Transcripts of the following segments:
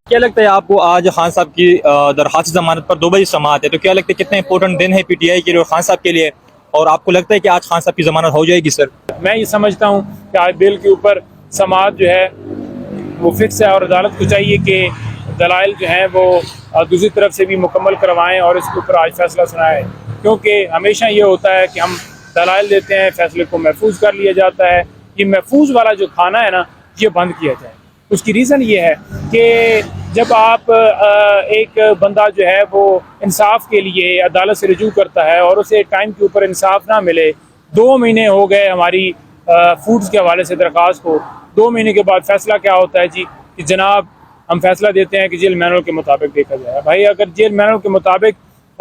کیا لگتا ہے آپ کو آج خان صاحب کی درخواست ضمانت پر 2 بجے سماعت ہے، تو کیا لگتا ہے کتنا امپورٹنٹ دن ہے پی ٹی آئی کے لیے اور خان صاحب کے لیے، اور آپ کو لگتا ہے کہ آج خان صاحب کی ضمانت ہو جائے گی؟ سر میں یہ سمجھتا ہوں کہ آج بیل کے اوپر سماعت جو ہے وہ فکس ہے، اور عدالت کو چاہیے کہ دلائل جو ہیں وہ دوسری طرف سے بھی مکمل کروائیں اور اس کے اوپر آج فیصلہ سنائیں، کیونکہ ہمیشہ یہ ہوتا ہے کہ ہم دلائل دیتے ہیں، فیصلے کو محفوظ کر لیا جاتا ہے۔ یہ محفوظ والا جو کھانا ہے نا، یہ بند کیا جائے۔ اس کی ریزن یہ ہے کہ جب آپ ایک بندہ جو ہے وہ انصاف کے لیے عدالت سے رجوع کرتا ہے اور اسے ٹائم کے اوپر انصاف نہ ملے، 2 مہینے ہو گئے ہماری فوڈز کے حوالے سے درخواست کو، 2 مہینے کے بعد فیصلہ کیا ہوتا ہے جی کہ جناب ہم فیصلہ دیتے ہیں کہ جیل مینول کے مطابق دیکھا جائے۔ بھائی اگر جیل مینول کے مطابق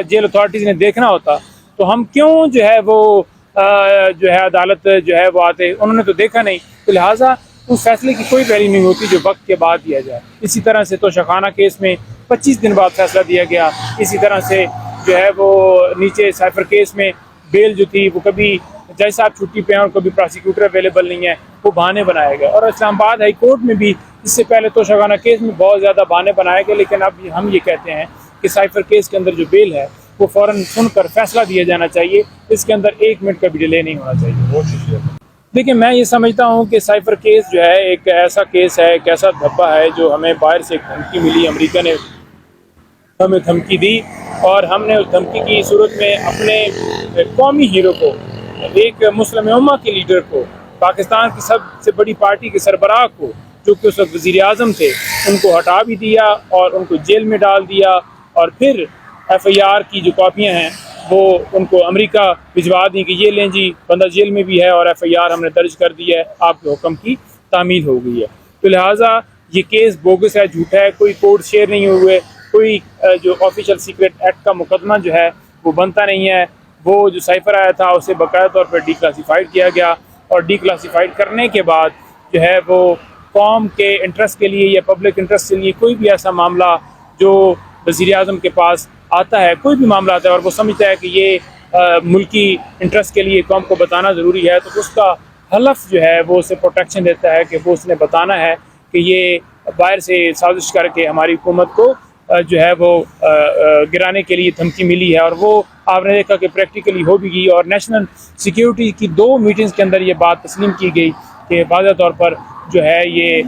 جیل اتھارٹیز نے دیکھنا ہوتا تو ہم کیوں جو ہے وہ جو ہے عدالت جو ہے وہ آتے؟ انہوں نے تو دیکھا نہیں، تو لہٰذا اس فیصلے کی کوئی ویلیو نہیں ہوتی جو وقت کے بعد دیا جائے۔ اسی طرح سے تو شاخانہ کیس میں 25 دن بعد فیصلہ دیا گیا، اسی طرح سے جو ہے وہ نیچے سائفر کیس میں بیل جو تھی وہ کبھی جج صاحب چھٹی پہ ہیں اور کبھی پراسیکیوٹر اویلیبل نہیں ہے، وہ بہانے بنائے گئے۔ اور اسلام آباد ہائی کورٹ میں بھی اس سے پہلے تو شاخانہ کیس میں بہت زیادہ بہانے بنائے گئے، لیکن اب ہم یہ کہتے ہیں کہ سائفر کیس کے اندر جو بیل ہے وہ فوراً سن کر فیصلہ دیا جانا چاہیے، اس کے اندر 1 منٹ کا بھی ڈیلے نہیں ہونا چاہیے۔ بہت شکریہ۔ دیکھیں، میں یہ سمجھتا ہوں کہ سائفر کیس جو ہے ایک ایسا کیس ہے، ایک ایسا دھبا ہے جو ہمیں باہر سے ایک دھمکی ملی، امریکہ نے ہمیں دھمکی دی، اور ہم نے اس دھمکی کی صورت میں اپنے قومی ہیرو کو، ایک مسلم امہ کے لیڈر کو، پاکستان کی سب سے بڑی پارٹی کے سربراہ کو، جو کہ اس وقت وزیر اعظم تھے، ان کو ہٹا بھی دیا اور ان کو جیل میں ڈال دیا، اور پھر ایف آئی آر کی جو کاپیاں ہیں وہ ان کو امریکہ بھجوا دیں کہ یہ لیں جی، بندہ جیل میں بھی ہے اور ایف آئی آر ہم نے درج کر دی ہے، آپ کے حکم کی تعمیل ہو گئی ہے۔ تو لہٰذا یہ کیس بوگس ہے، جھوٹا ہے، کوئی کورٹ شیئر نہیں ہوئے، کوئی جو آفیشیل سیکریٹ ایکٹ کا مقدمہ جو ہے وہ بنتا نہیں ہے۔ وہ جو سائفر آیا تھا اسے باقاعدہ طور پر ڈی کلاسیفائڈ کیا گیا، اور ڈی کلاسیفائڈ کرنے کے بعد جو ہے وہ قوم کے انٹرسٹ کے لیے یا پبلک انٹرسٹ کے لیے کوئی بھی ایسا معاملہ جو وزیر اعظم کے پاس آتا ہے، کوئی بھی معاملہ آتا ہے اور وہ سمجھتا ہے کہ یہ ملکی انٹرسٹ کے لیے قوم کو بتانا ضروری ہے، تو اس کا حلف جو ہے وہ اسے پروٹیکشن دیتا ہے کہ وہ اس نے بتانا ہے کہ یہ باہر سے سازش کر کے ہماری حکومت کو جو ہے وہ گرانے کے لیے دھمکی ملی ہے۔ اور وہ آپ نے دیکھا کہ پریکٹیکلی ہو بھی گئی، اور نیشنل سیکیورٹی کی 2 میٹنگز کے اندر یہ بات تسلیم کی گئی کہ واضح طور پر جو ہے یہ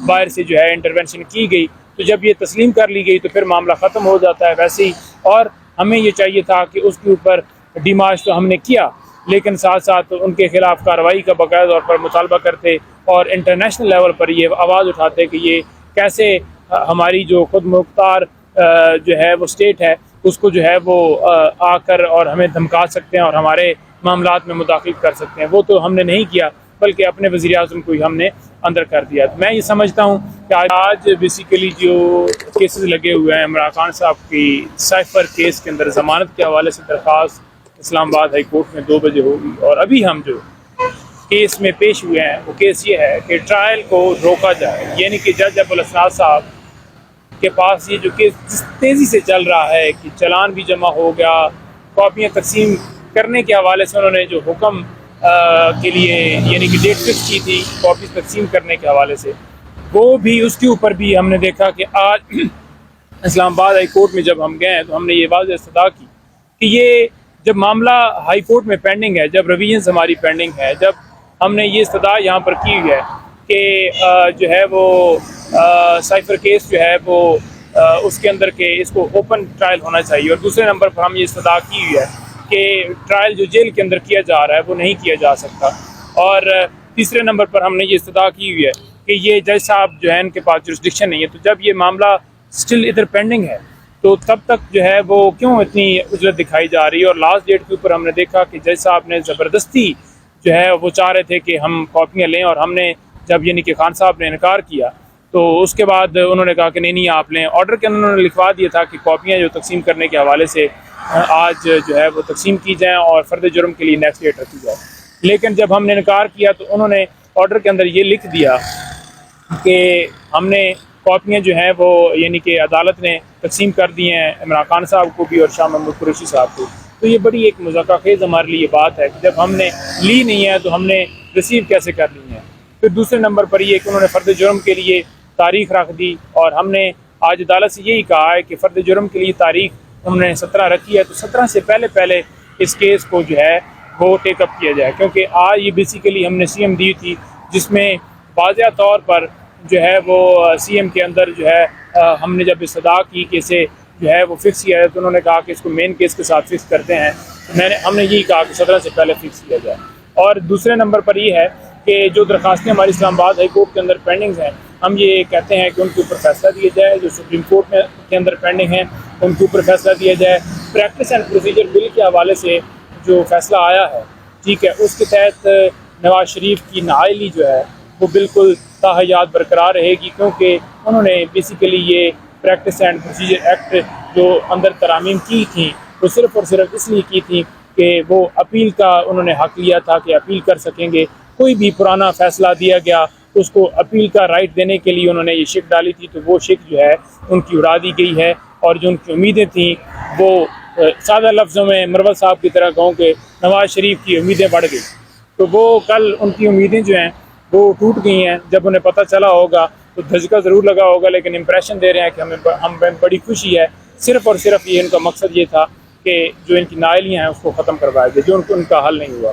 باہر سے جو ہے انٹرونشن کی گئی۔ تو جب یہ تسلیم کر لی گئی تو پھر معاملہ ختم ہو جاتا ہے ویسے ہی، اور ہمیں یہ چاہیے تھا کہ اس کے اوپر ڈیمارچ تو ہم نے کیا، لیکن ساتھ ساتھ ان کے خلاف کارروائی کا باقاعدہ طور پر مطالبہ کرتے اور انٹرنیشنل لیول پر یہ آواز اٹھاتے کہ یہ کیسے ہماری جو خود مختار جو ہے وہ اسٹیٹ ہے اس کو جو ہے وہ آ کر اور ہمیں دھمکا سکتے ہیں اور ہمارے معاملات میں مداخلت کر سکتے ہیں۔ وہ تو ہم نے نہیں کیا، بلکہ اپنے وزیر اعظم کو ہی ہم نے اندر کر دیا۔ میں یہ سمجھتا ہوں کہ آج بیسیکلی جو کیسز لگے ہوئے ہیں، عمران خان صاحب کی سائفر کیس کے اندر ضمانت کے حوالے سے درخواست اسلام آباد ہائی کورٹ میں 2 بجے ہوگی، اور ابھی ہم جو کیس میں پیش ہوئے ہیں وہ کیس یہ ہے کہ ٹرائل کو روکا جائے، یعنی کہ جج ابوالاسناد صاحب کے پاس یہ جو کیس جس تیزی سے چل رہا ہے کہ چلان بھی جمع ہو گیا، کاپیاں تقسیم کرنے کے حوالے سے انہوں نے جو حکم کے لیے یعنی کہ ڈیٹ فکس کی تھی کاپیز تقسیم کرنے کے حوالے سے، وہ بھی اس کے اوپر بھی ہم نے دیکھا کہ آج اسلام آباد ہائی کورٹ میں جب ہم گئے ہیں تو ہم نے یہ واضح استدعا کی کہ یہ جب معاملہ ہائی کورٹ میں پینڈنگ ہے، جب ریویژنز ہماری پینڈنگ ہے، جب ہم نے یہ استدعا یہاں پر کی ہوئی ہے کہ جو ہے وہ سائفر کیس جو ہے وہ اس کے اندر کہ اس کو اوپن ٹرائل ہونا چاہیے، اور دوسرے نمبر پر ہم یہ استدعا کی ہوئی ہے کہ ٹرائل جو جیل کے اندر کیا جا رہا ہے وہ نہیں کیا جا سکتا، اور تیسرے نمبر پر ہم نے یہ استدعا کی ہوئی ہے کہ یہ جج صاحب جو ہے ان کے پاس جورسڈکشن نہیں ہے۔ تو جب یہ معاملہ سٹل ادھر پینڈنگ ہے تو تب تک جو ہے وہ کیوں اتنی اجلت دکھائی جا رہی ہے؟ اور لاسٹ ڈیٹ کے اوپر ہم نے دیکھا کہ جج صاحب نے زبردستی جو ہے وہ چاہ رہے تھے کہ ہم کاپیاں لیں، اور ہم نے جب یعنی کہ خان صاحب نے انکار کیا تو اس کے بعد انہوں نے کہا کہ نہیں آپ لیں۔ آرڈر کے اندر انہوں نے لکھوا دیا تھا کہ کاپیاں جو تقسیم کرنے کے حوالے سے آج جو ہے وہ تقسیم کی جائیں اور فرد جرم کے لیے نیکسٹ ڈیٹ رکھی جائے، لیکن جب ہم نے انکار کیا تو انہوں نے آرڈر کے اندر یہ لکھ دیا کہ ہم نے کاپیاں جو ہیں وہ یعنی کہ عدالت نے تقسیم کر دی ہیں عمران خان صاحب کو بھی اور شاہ محمود قریشی صاحب کو۔ تو یہ بڑی ایک مذاکرہ خیز ہمارے لیے یہ بات ہے کہ جب ہم نے لی نہیں ہے تو ہم نے ریسیو کیسے کر لی ہیں۔ پھر دوسرے نمبر پر یہ کہ انہوں نے فرد جرم کے لیے تاریخ رکھ دی، اور ہم نے آج عدالت سے یہی کہا ہے کہ فرد جرم کے لیے تاریخ انہوں نے 17 رکھی ہے، تو 17 سے پہلے اس کیس کو جو ہے وہ ٹیک اپ کیا جائے، کیونکہ آج یہ بیسیکلی ہم نے سی ایم دی تھی جس میں واضح طور پر جو ہے وہ سی ایم کے اندر جو ہے ہم نے جب استدعا کی کہ اسے جو ہے وہ فکس کیا ہے، تو انہوں نے کہا کہ اس کو مین کیس کے ساتھ فکس کرتے ہیں۔ ہم نے یہی کہا کہ 17 سے پہلے فکس کیا جائے۔ اور دوسرے نمبر پر یہ ہے کہ جو درخواستیں ہماری اسلام آباد ہائی کورٹ کے اندر پینڈنگ ہیں، ہم یہ کہتے ہیں کہ ان کے اوپر فیصلہ دیا جائے، جو سپریم کورٹ کے اندر پینڈنگ ہیں ان کے اوپر فیصلہ دیا جائے۔ پریکٹس اینڈ پروسیجر بل کے حوالے سے جو فیصلہ آیا ہے، ٹھیک ہے، اس کے تحت نواز شریف کی نااہلی جو ہے وہ بالکل تاحیات برقرار رہے گی، کیونکہ انہوں نے بیسیکلی یہ پریکٹس اینڈ پروسیجر ایکٹ جو اندر ترامیم کی تھیں وہ صرف اور صرف اس لیے کی تھیں کہ وہ اپیل کا انہوں نے حق لیا تھا کہ اپیل کر سکیں گے، کوئی بھی پرانا فیصلہ دیا گیا اس کو اپیل کا رائٹ دینے کے لیے انہوں نے یہ شک ڈالی تھی، تو وہ شک جو ہے ان کی اڑا دی گئی ہے، اور جو ان کی امیدیں تھیں وہ سادہ لفظوں میں مروت صاحب کی طرح کہوں کہ نواز شریف کی امیدیں بڑھ گئی، تو وہ کل ان کی امیدیں جو ہیں وہ ٹوٹ گئی ہیں۔ جب انہیں پتہ چلا ہوگا تو دھچکا ضرور لگا ہوگا، لیکن امپریشن دے رہے ہیں کہ ہمیں بڑی خوشی ہے۔ صرف اور صرف یہ ان کا مقصد یہ تھا کہ جو ان کی نااہلیاں ہیں اس کو ختم کروایا جائے، جو ان کا حل نہیں ہوا۔